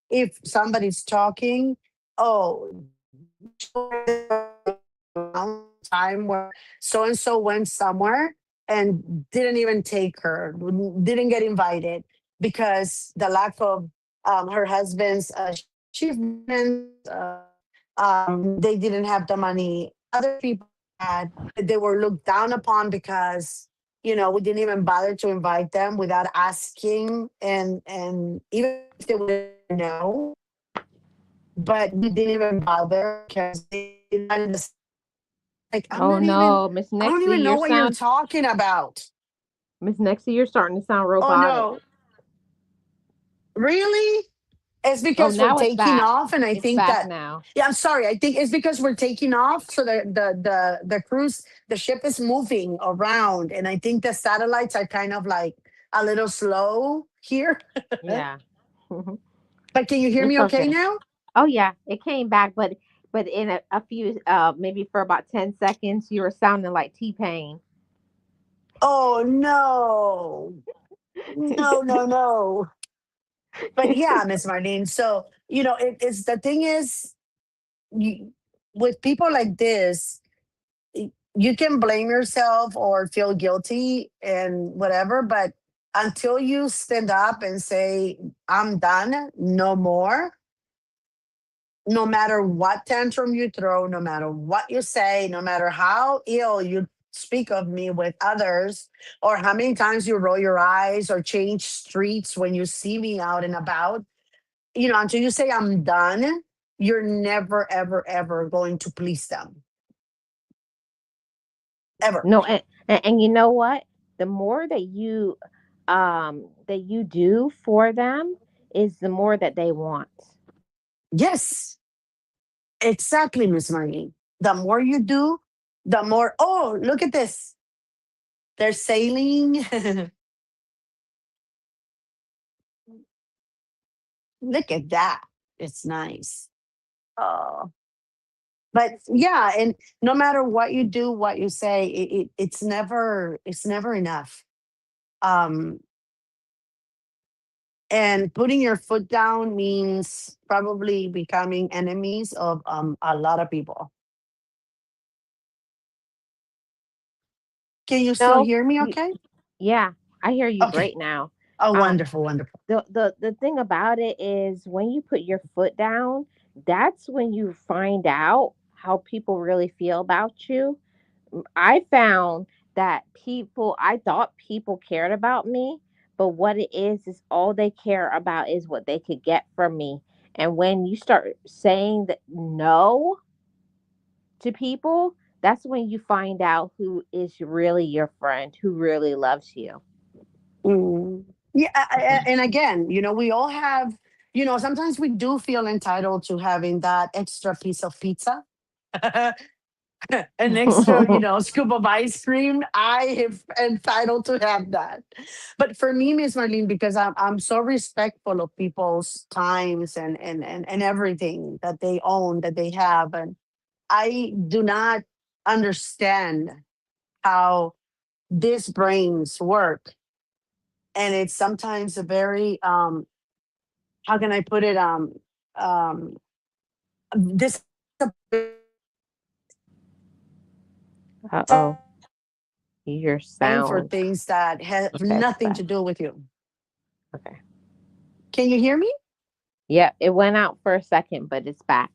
if somebody's talking, oh, time where so and so went somewhere and didn't even take her, didn't get invited, because the lack of her husband's achievements. They didn't have the money other people had. They were looked down upon because we didn't even bother to invite them without asking, and even if they would have said no, but we didn't even bother because they're not in the like, Oh no, Miss I don't Nexy, even know you're what you're sound talking about. Miss Nexy, you're starting to sound Oh robotic. no, really? It's Oh, because we're now it's taking back. off, and I It's think back that, now. yeah, I'm sorry. I think it's because we're taking off, so the cruise, the ship is moving around, and I think the satellites are kind of like a little slow here. Yeah. But can you hear It's me okay okay. now? Oh yeah, it came back, but in a few maybe for about 10 seconds, you were sounding like T-Pain. Oh no, no. But yeah, Miss Marlene. So it's the thing is, you, with people like this, you can blame yourself or feel guilty and whatever, but until you stand up and say, I'm done, no more, no matter what tantrum you throw, no matter what you say, no matter how ill you speak of me with others, or how many times you roll your eyes or change streets when you see me out and about, until you say I'm done, you're never, ever, ever going to please them. Ever. No, and you know what? The more that you do for them is the more that they want. Yes. Exactly, Miss Margie. The more you do, the more, oh, look at this. They're sailing. Look at that. It's nice. Oh. But yeah, and no matter what you do, what you say, it's never enough. Um, and putting your foot down means probably becoming enemies of a lot of people. Can you still No, hear me you okay? yeah, I hear you Okay. great now. Oh, Um wonderful, wonderful. the thing about it is when you put your foot down, that's when you find out how people really feel about you. I found that I thought people cared about me, but what it is all they care about is what they could get from me. And when you start saying that no to people, that's when you find out who is really your friend, who really loves you. Mm. Yeah, and again, we all have, sometimes we do feel entitled to having that extra piece of pizza, an extra, scoop of ice cream. I have entitled to have that. But for me, Miss Marlene, because I'm so respectful of people's times and everything that they own, that they have, and I do not understand how these brains work, and it's sometimes a very how can I put it, um disappointing Uh-oh. Your for sound. things that have Okay, it's nothing back. to do with you. Okay. Can you hear me? Yep, it went out for a second, but it's back.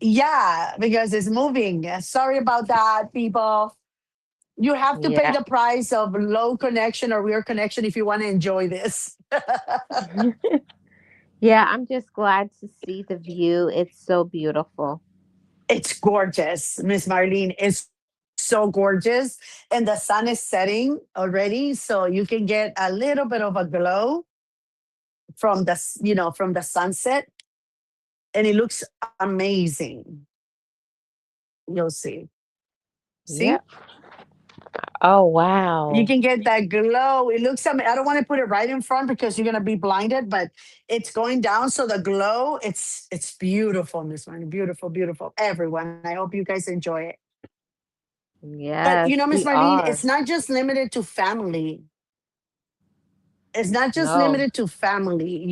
Yeah, because it's moving. Sorry about that, people. You have to pay Yeah. the price of low connection or weird connection if you want to enjoy this. Yeah, I'm just glad to see the view. It's so beautiful. It's gorgeous. Miss Marlene is so gorgeous. And the sun is setting already. So you can get a little bit of a glow from from the sunset. And it looks amazing. You'll see. See? Yep. Oh, You wow. can get that glow. It looks, I don't want to put it right in front because you're gonna be blinded, but it's going down. So the glow, it's beautiful, Miss Marlene. Beautiful, beautiful. Everyone. I hope you guys enjoy it. But Yes, Miss we Marlene, it's are. not just limited to family. It's not just No. limited to family.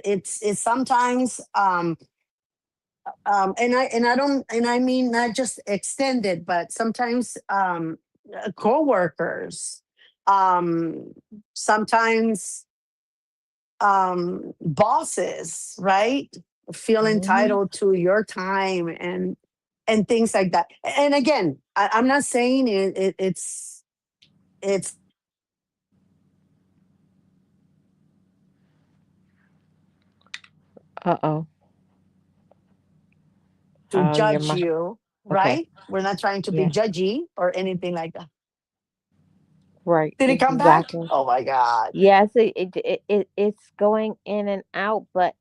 It's sometimes and I don't, and I mean not just extended, but sometimes co-workers, um sometimes bosses, right, feel Hmm. entitled to your time and things like that. And again, I'm not saying it's Uh-oh. to Oh, judge you, okay. right? We're not trying to be Yeah. judgy or anything like that. Right. Did it come back? Exactly. Oh my God. Yes, it's going in and out, but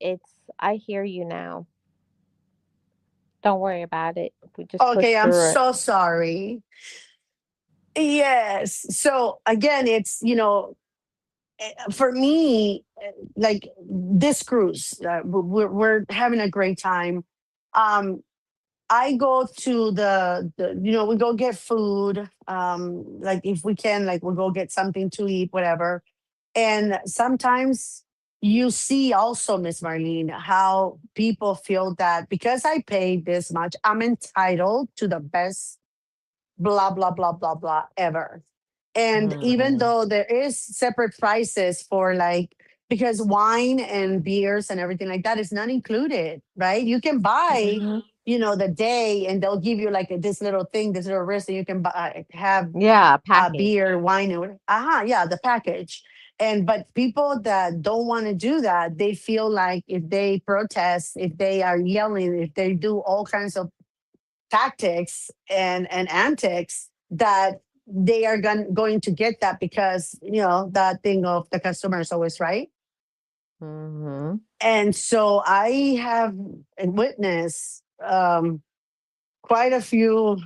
I hear you now. Don't worry about it. We just Okay, push I'm through it. so sorry. Yes. So again, it's, for me, like this cruise, we're having a great time. Um, I go to we go get food. Like if we can, like we'll go get something to eat, whatever. And sometimes you see also, Miss Marlene, how people feel that because I paid this much, I'm entitled to the best blah blah blah blah blah ever. And even Hmm. though there is separate prices for, like, because wine and beers and everything like that is not included, right? You can buy, Hmm. the day, and they'll give you like this little thing, this little wrist, and you can buy, have Yeah, package. beer, wine, and yeah, the package. And but people that don't want to do that, they feel like if they protest, if they are yelling, if they do all kinds of tactics and antics, that they are going to get that, because that thing of the customer is always right. Hmm. And so I have witnessed quite a few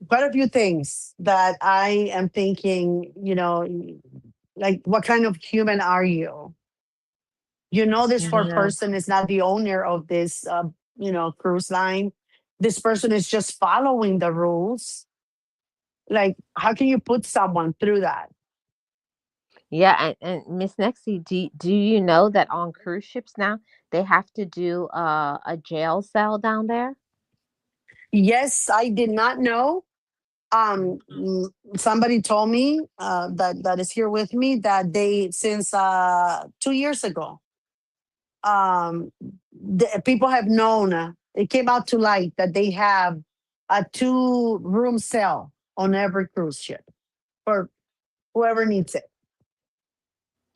quite a few things that I am thinking, like, what kind of human are you? This poor Yeah. person is not the owner of this cruise line. This person is just following the rules. Like, how can you put someone through that? Yeah, and Miss Nexy, do you know that on cruise ships now they have to do a jail cell down there? Yes, I did not know. Somebody told me that is here with me, that they, since 2 years ago, people have known. It came out to light that they have a two-room cell on every cruise ship for whoever needs it.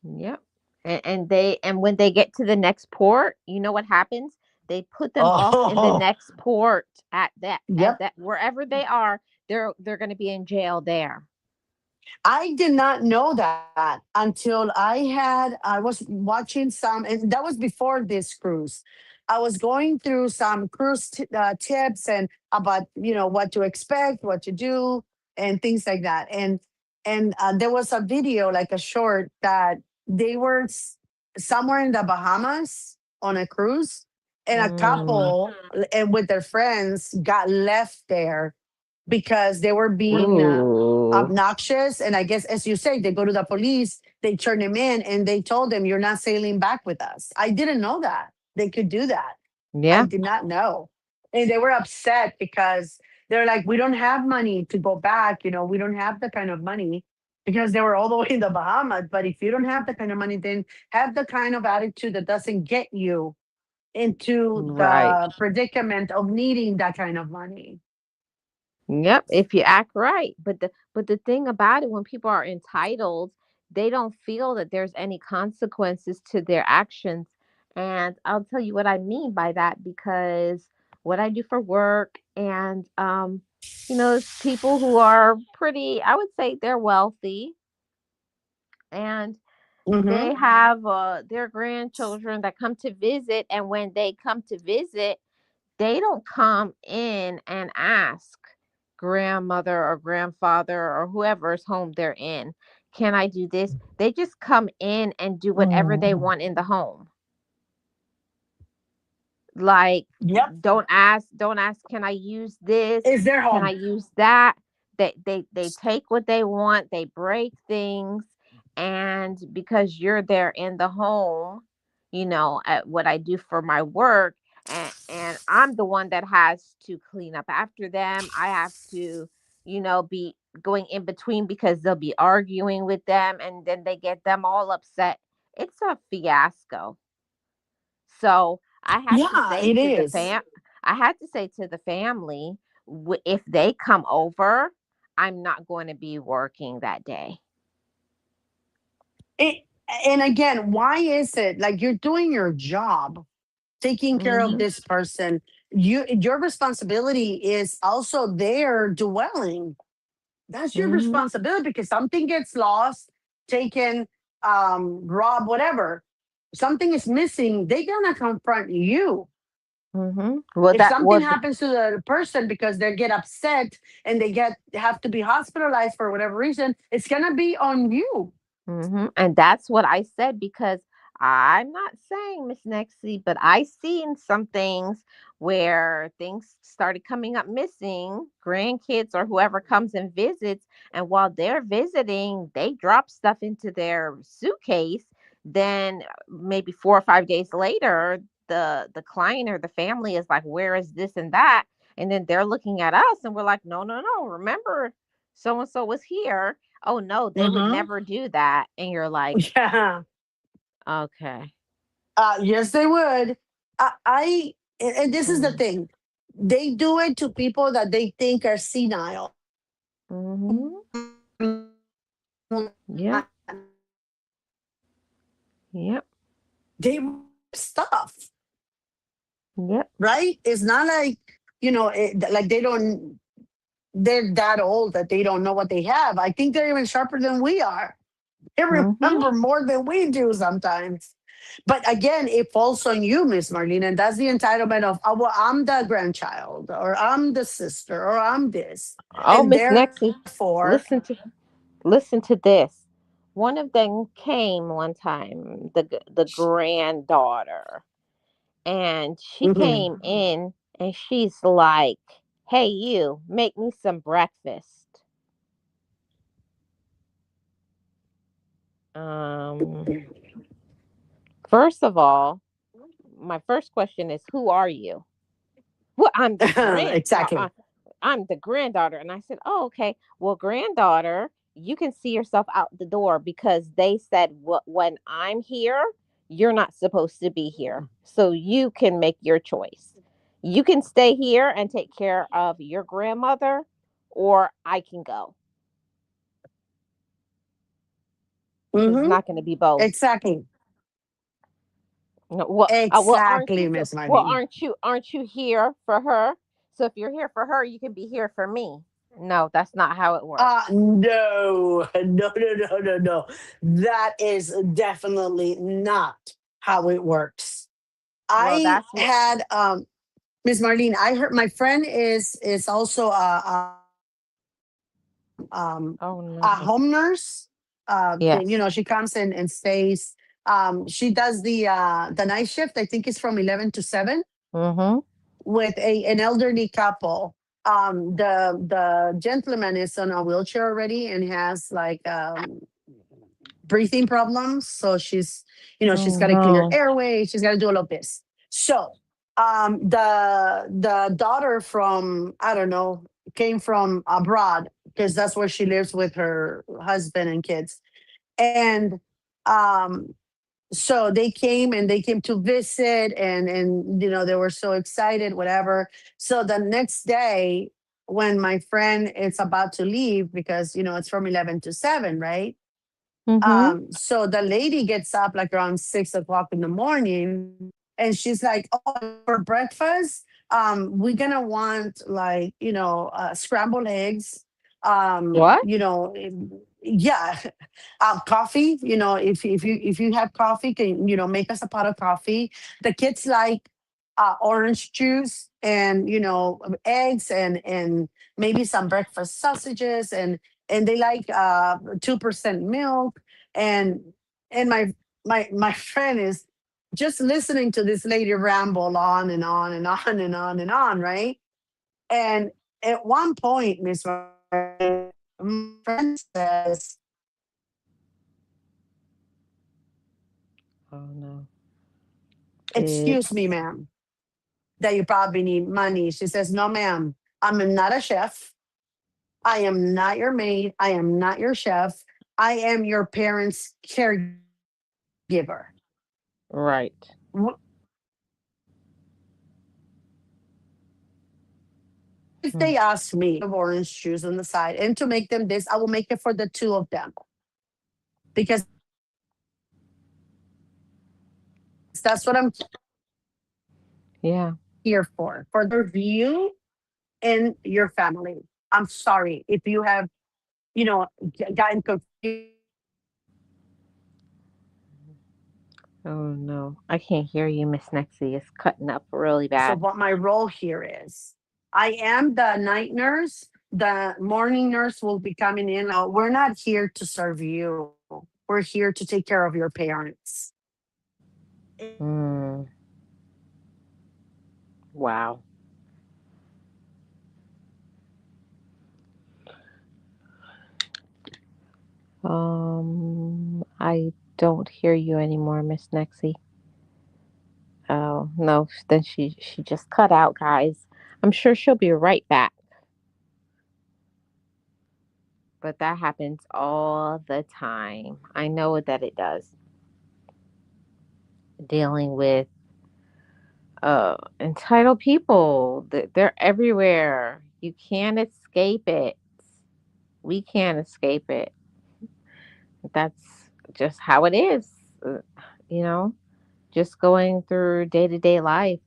Yep. And when they get to the next port, you know what happens? They put them off in the Oh, next port at yep. that wherever they are, they're going to be in jail there. I did not know that until I was watching some, and that was before this cruise. I was going through some tips and about what to expect, what to do, and things like that. And there was a video, like a short, that they were somewhere in the Bahamas on a cruise, and a Mm. couple and with their friends got left there because they were being Ooh. obnoxious. And I guess, as you say, they go to the police, they turn him in, and they told them, "You're not sailing back with us." I didn't know that they could do that. I Yeah. did not know. And they were upset because they're like, "We don't have money to go back. We don't have the kind of money," because they were all the way in the Bahamas. But if you don't have the kind of money, then have the kind of attitude that doesn't get you into Right. the predicament of needing that kind of money. Yep, if you act right. But the thing about it, when people are entitled, they don't feel that there's any consequences to their actions. And I'll tell you what I mean by that, because what I do for work, and it's people who are pretty, I would say they're wealthy, and Hmm. they have their grandchildren that come to visit, and when they come to visit, they don't come in and ask grandmother or grandfather or whoever's home they're in, "Can I do this?" They just come in and do whatever they Mm. want in the home. Like, Yep. don't ask, "Can I use this? Is their Can I home. use that?" They take what they want, they break things, and because you're there in the home, at what I do for my work, and I'm the one that has to clean up after them. I have to, be going in between, because they'll be arguing with them, and then they get them all upset. It's a fiasco. So I had to Yeah, say it to the is. fam I had to say to the family, if they come over, I'm not going to be working that day. It, and again, why is it like you're doing your job, taking care of Mhm. this person? Your responsibility is also their dwelling. That's your Mhm. responsibility because something gets lost, taken, robbed, whatever. Something is missing. They're gonna confront you. Mhm. Well, If that something was happens to the person because they get upset and they have to be hospitalized for whatever reason, it's gonna be on you. And that's what I said, because I'm not saying, Miss Nexy, but I seen some things where things started coming up missing, grandkids or whoever comes and visits, and while they're visiting, they drop stuff into their suitcase. Then maybe 4 or 5 days later, the client or the family is like, "Where is this and that?" And then they're looking at us, and we're like, "No, no, no. Remember, so and so was here." "Oh no, they would Hmm. never do that." And you're like, Yeah. "Okay." Yes, they would. And this is the Mm. thing. They do it to people that they think are senile. Mhm. Yeah. Yep. They stuff, Yep. right? It's not like, like they're that old that they don't know what they have. I think they're even sharper than we are. They Mhm. remember more than we do sometimes. But again, it falls on you, Miss Marlene. And that's the entitlement of, "Oh, well, I'm the grandchild, or I'm the sister, or I'm this." Oh, And Miss Nexy, therefore, listen to listen to this. One of them came one time, the granddaughter, and she mhm. came in, and she's like, "Hey, you, make me some breakfast." Um, First of all, my first question is, "Who are you?" "Well, Exactly. I'm the granddaughter." And I said, "Oh, okay. Well, granddaughter, you can see yourself out the door, because they said, when I'm here, you're not supposed to be here. So you can make your choice. You can stay here and take care of your grandmother, or I can go, because it's Hmm. not going to be both." Exactly. No, well, aren't Exactly, you? Miss Well, Marlene. aren't you here for her? So if you're here for her, you can be here for me. No, that's not how it works. No, no, no, no, no, no. That is definitely not how it works. Well, I that's what. had Miss Marlene. I heard my friend is also Oh a no. home nurse. You Yes. know, she comes in and stays. She does the night shift. I think it's from 11 to 7 Mm-hmm. with a an elderly couple. The gentleman is on a wheelchair already and has like breathing problems. So she's, you know, she's Oh got to clear no. airway. She's got to do all of this. So the daughter from, I don't know, came from abroad because that's where she lives with her husband and kids. And um, so they came to visit, and you know they were so excited, whatever. So the next day, when my friend is about to leave, because you know it's from 11 to 7, right? Mm-hmm. So the lady gets up like around 6 o'clock in the morning, and she's like, "Oh, and for breakfast, we're gonna want like scrambled eggs, What? yeah, coffee. You know, if you have coffee, can make us a pot of coffee. The kids like orange juice and eggs and maybe some breakfast sausages and they like 2% milk and my friend is just listening to this lady ramble on and on and on and on and on, right? And at one point, Miss Marlene, my friend says, Oh no. Did "Excuse me, ma'am, that you probably need money." She says, "No, ma'am, I'm not a chef. I am not your maid. I am not your chef. I am your parents' caregiver. right. If Hmm. they ask me of orange juice on the side and to make them this, I will make it for the two of them because that's what I'm here for, for their view and your family. I'm Yeah. sorry if you have, gotten confused about what my role here Oh is. no. I can't hear you, Miss Nexy. It's cutting up really So bad. what my role here is, I am the night nurse. The morning nurse will be coming in. We're not here to serve you. We're here to take care of your parents. Hmm. Wow. I don't hear you anymore, Miss Nexy. Oh no. Then she just cut out, guys. I'm sure she'll be right back. But that happens all the time. I know that it does. Dealing with entitled people. They're everywhere. You can't escape it. We can't escape it. That's just how it is. uh, You know, just going through day to day life,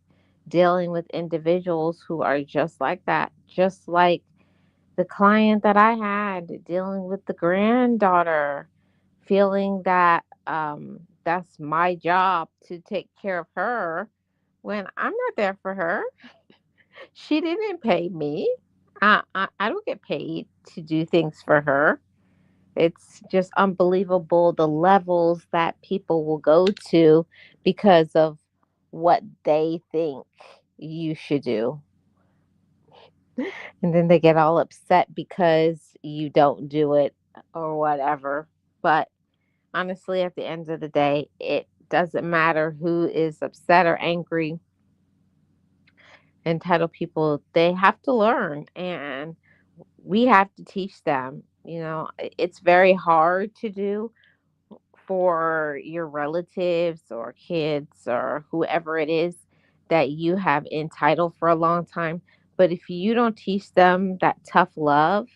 dealing with individuals who are just like that. Just like the client that I had, dealing with the granddaughter, feeling that that's my job to take care of her when I'm not there for her. She didn't pay me. I don't get paid to do things for her. It's just unbelievable the levels that people will go to because of what they think you should do. And then they get all upset because you don't do it or whatever. But honestly, at the end of the day, it doesn't matter who is upset or angry. Entitled people, they have to learn and we have to teach them. It's very hard to do for your relatives or kids or whoever it is that you have entitled for a long time. But if you don't teach them that tough love,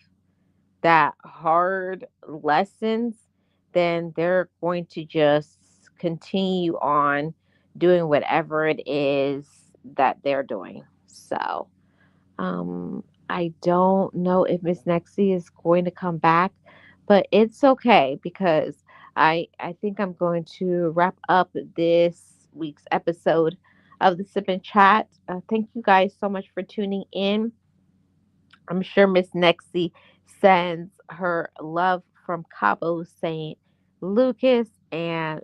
that hard lessons, then they're going to just continue on doing whatever it is that they're doing. So, I don't know if Miss Nexy is going to come back, but it's okay because I think I'm going to wrap up this week's episode of the Sip and Chat. Thank you guys so much for tuning in. I'm sure Miss Nexy sends her love from Cabo St. Lucas and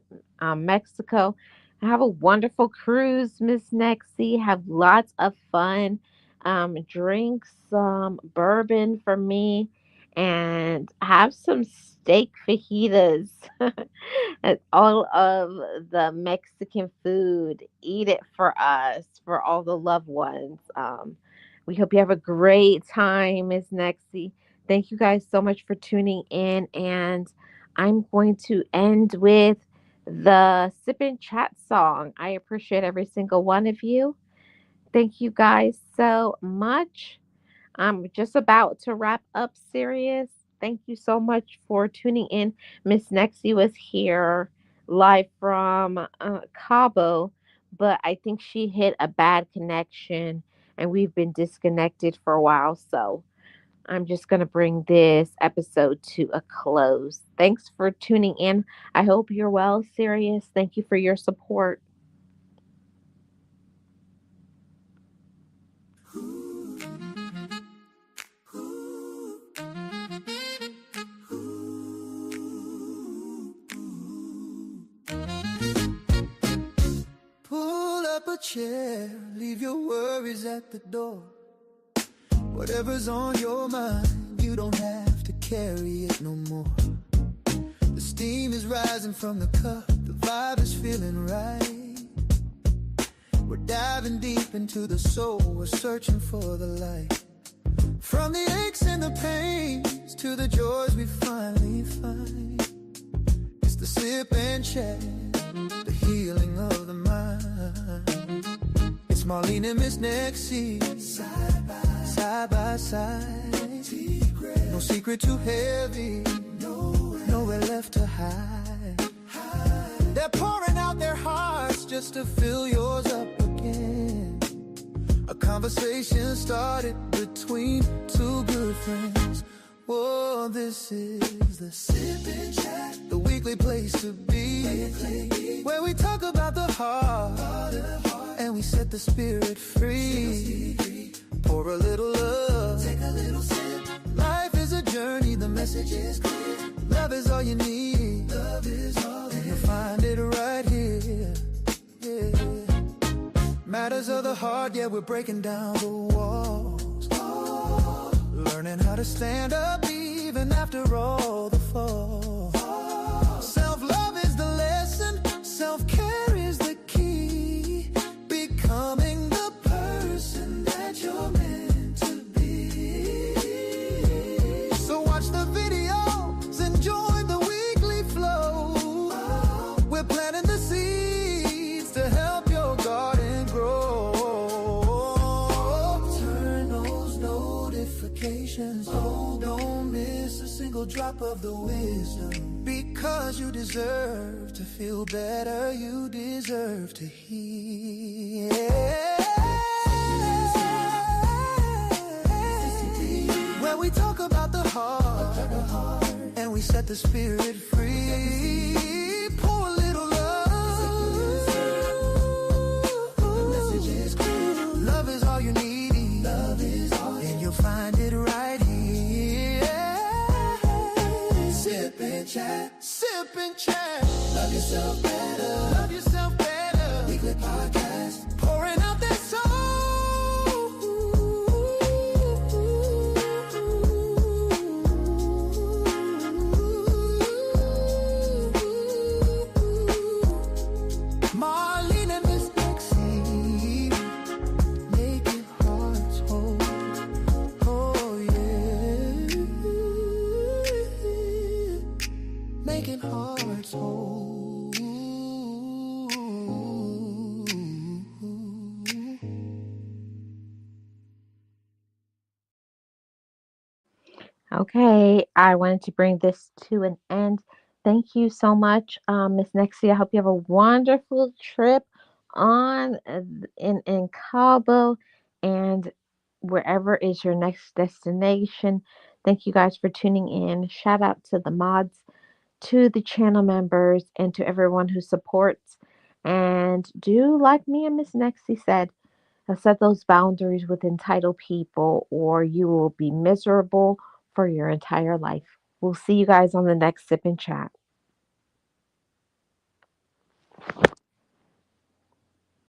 Mexico. Have a wonderful cruise, Miss Nexy. Have lots of fun. Drink some bourbon for me and have some steak fajitas and all of the Mexican food. Eat it for us, for all the loved ones. We hope you have a great time, Miss Nexy. Thank you guys so much for tuning in. And I'm going to end with the Sip and Chat song. I appreciate every single one of you. Thank you guys so much. I'm just about to wrap up, Sirius. Thank you so much for tuning in. Miss Nexy was here live from Cabo, but I think she hit a bad connection and we've been disconnected for a while. So I'm just going to bring this episode to a close. Thanks for tuning in. I hope you're well, Sirius. Thank you for your support. Pull up a chair, leave your worries at the door. Whatever's on your mind, you don't have to carry it no more. The steam is rising from the cup, the vibe is feeling right. We're diving deep into the soul, we're searching for the light. From the aches and the pains to the joys we finally find. It's the sip and chat, the healing of the mind. It's Marlene and Miss Nexy, side by side. No secret too heavy, nowhere left to hide. They're pouring out their hearts just to fill yours up again. A conversation started between two good friends. Whoa, this is the Sip and Chat, the weekly place to be, where we talk about the heart and we set the spirit free. Pour a little love, take a little sip. Life is a journey, the message is clear. Love is all you need, love is all, and you'll find it right here. Yeah. Matters of the heart, yeah, we're breaking down the walls. Learning how to stand up even after all the fall. Self-love is the lesson, self-care is the key. Becoming the person that you're meant to be. So watch the videos, enjoy the weekly flow. We're planting the seeds to help your garden grow. Turn those notifications on, don't miss a single drop of the wisdom. Because you deserve to feel better, you deserve to heal. Where we talk about the heart and we set the spirit free. Pour a little love, the message is clear. Love is all you need, love is all, and you'll find it right here. Sip and chat, sip and chat. Love yourself better, love yourself better. Weekly podcast, pouring out that soul. Marlene and Miss Nexy, making hearts whole. Oh yeah, making hearts whole. Okay, I wanted to bring this to an end. Thank you so much, Miss Nexie. I hope you have a wonderful trip on in Cabo, and wherever is your next destination. Thank you guys for tuning in. Shout out to the mods, to the channel members, and to everyone who supports. And do like me and Miss Nexy said, set those boundaries with entitled people, or you will be miserable for your entire life. We'll see you guys on the next Sip and Chat.